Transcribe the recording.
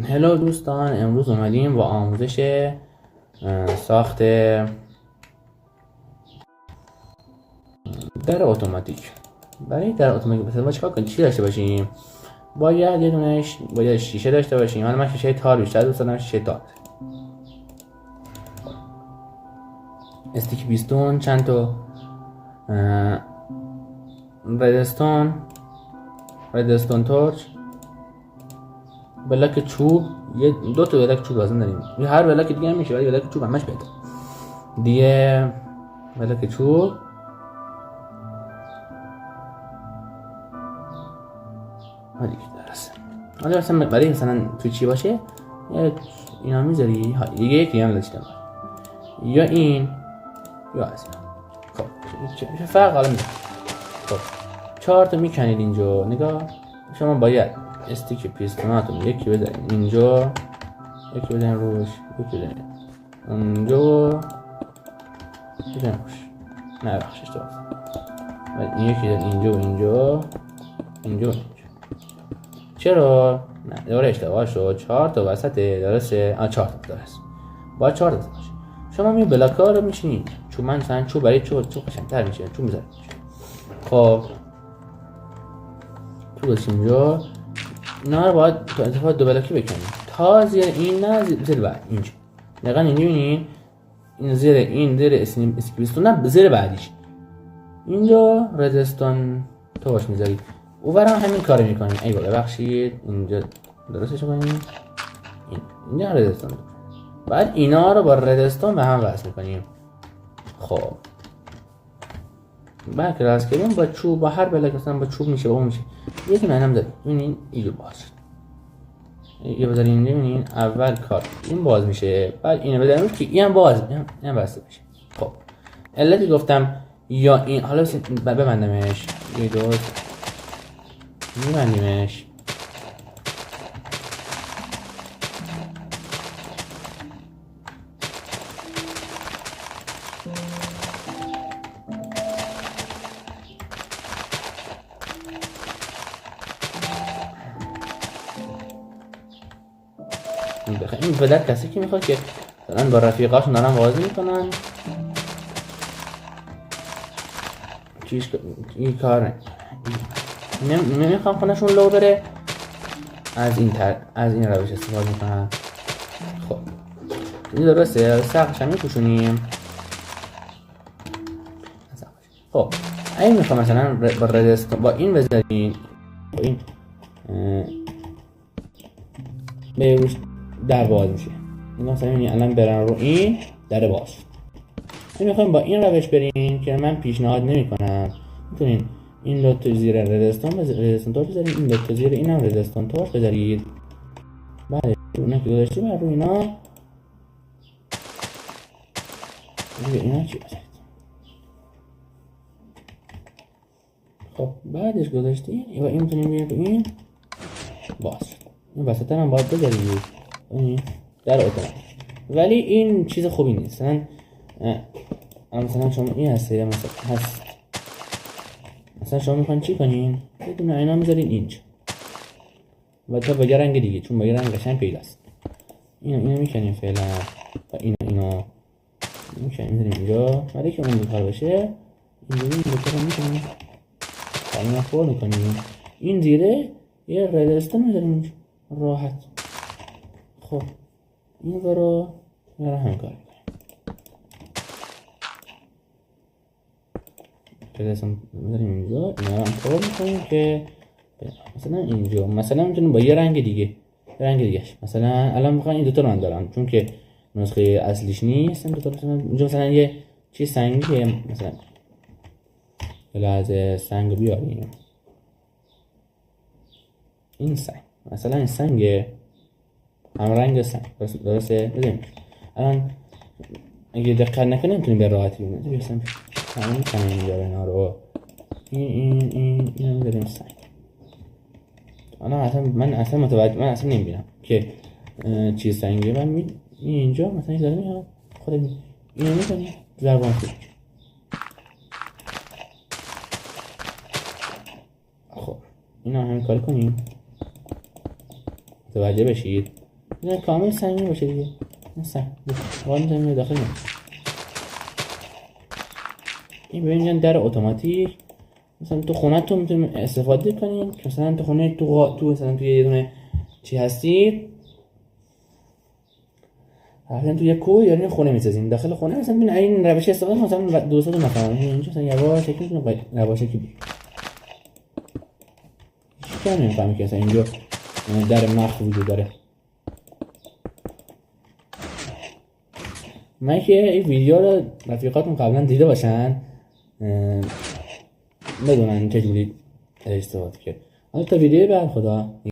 هلو دوستان، امروز اومدیم با آموزش ساخت در اتوماتیک. برای در اتوماتیک مثلا چیکار کنیم؟ چی داشته باشیم؟ باید شیشه داشته باشیم. من شیشه تار بیشتر دوست دارم. شیشه تار، استیک بیستون، چند تا ردستون تورچ، بلاک چوب، دو تا بلاک چوب لازم داریم. هر بلاک دیگه هم میشه ولی بلاک چوب همش بهتره دیگه. بلاک چوب دیگه درسته. حالا مثلا برای مثلا توی چی باشه اینا میذاری یکی هم داشته باشه، یا این یا از این. خب چه فرق حالا میذاری؟ خب 4 تا میکنید اینجا. نگاه، شما باید استیک پیستوناتون یکی بذارید اینجا، یکی بزنید روش، یکی بزنید اونجا، یکی بزنید روش. نه بخش اشتباه، این یکی بزنید اینجا و اینجا، اینجا و اینجا. چرا؟ نه دوباره اشتباه شد. 4 تا وسطه، درسته؟ 4 تا درست. باید 4 تا باشه. شما می بلاک‌ها رو میشینید. چون من مثلا چوب برای چوب قشنگ‌تر میشه. چوب میذارید. خب تو اینجا اینا رو باید تو انتفاع دو بلاکی بکنید تا زیر این، نه زیر بعد اینجا. دقیقاً اینجا ببینید، این زیر اسکیبیستون، نه زیر بعدیش اینجا رزستون تورچ میذارید. اوورم همین کارو میکنیم. ای بابا ببخشید، اینجا درستش کنیم. اینجا رزستون، بعد اینا رو با رزستون به هم وصل میکنیم. خب بعد که راست کردیم با چوب، با هر بلاک مثلا با چوب میشه، با اون میشه. یکی منم داریم. ببینین اینجا باز شد. یه بذارین ببینین اول کار این باز میشه، بعد اینو بذاریم که این باز، این بسته بشه. خب علتی گفتم یا این، حالا ببندمش، یه دو میبندیمش. این بدر کسی که میخواد که مثلا با رفیقاشون دارن بازی میکنن این کار نمیخوام خونشون لو بره، از این روش استفاده میکنن. خب این درسته. سقفش هم میپوشونیم. خب این میخوام مثلا با ردستون با این بذارین، با این به روش در باز میشه. این مثلا الان برن رو این در باز. این میخوایم با این روش برین که من پیشنهاد نمیکنم. میتونین این دو تا زیر رزستون تورچ بذارید، این دو تا زیر این هم رزستون تورچ بذارید. بعد اون که گذاشتی بعد رو اینا چی بذارید. خب بعدش گذاشتی و این میتونیم بیاریم این باز. این وسط هم باید بذارید در اتوماتیک. ولی این چیز خوبی نیست. مثلا شما این هست مثلا شما میخواین چی کنین؟ بدون اینا میذارین اینجا و تا بگه رنگ دیگه، چون بگه رنگ قشنگ پیداست. اینو میکنیم فعلا و اینا میکنیم میذاریم اینجا. ولی که اون کار بشه اینجوری این دوتا رو میکنیم اینا فور میکنیم. این زیره یه ردستون میذاریم اینجا راحت. خب این رو میاره هم کار میکنیم. میذاریم اینجا، اینا هم فور میکنیم که مثلا اینجا مثلا میتونیم با یه رنگ دیگه مثلا الان میخوام این دوتا رو من دارم چون که نسخه اصلیش نیست. این دوتا رو اینجا مثلا یه چیز سنگیه، مثلا لحظه سنگ بیاریم. این سنگ مثلا این سنگه هم رنگ سنگ درسته. بزنیم الان اگه دقت نکنیم نمیتونیم به راحتی ببینیم. همین کنیم اینجا اینا رو این بریم سنگ. من اصلا نمیبینم که چیز سنگه. من اینجا مثلا این داره میاد خود اینو میکنیم ضربان خود. خب اینا همین کار کنیم. متوجه بشید. این کامل صمیمی باشه دیگه. وارد داخل نه. این ببینید در اتوماتیک مثلا تو خونه‌تون میتونید استفاده کنین که مثلا تو خونه تو مثلا توی یه دونه چی هستید، مثلا تو یه کوه یا یه خونه می‌سازین، داخل خونه مثلا ببین این روش استفاده مثلا دوستاتون نفهمن اینجا مثلا یواش یکی میتونه یواش یکی چیکار نمی‌فهمی که مثلا اینجا در مخفی وجود داره. من که این ویدیو رو رفیقاتون قبلا دیده باشن بدونن چجوری استفاده کرد. حالا تا ویدیو بعد خدا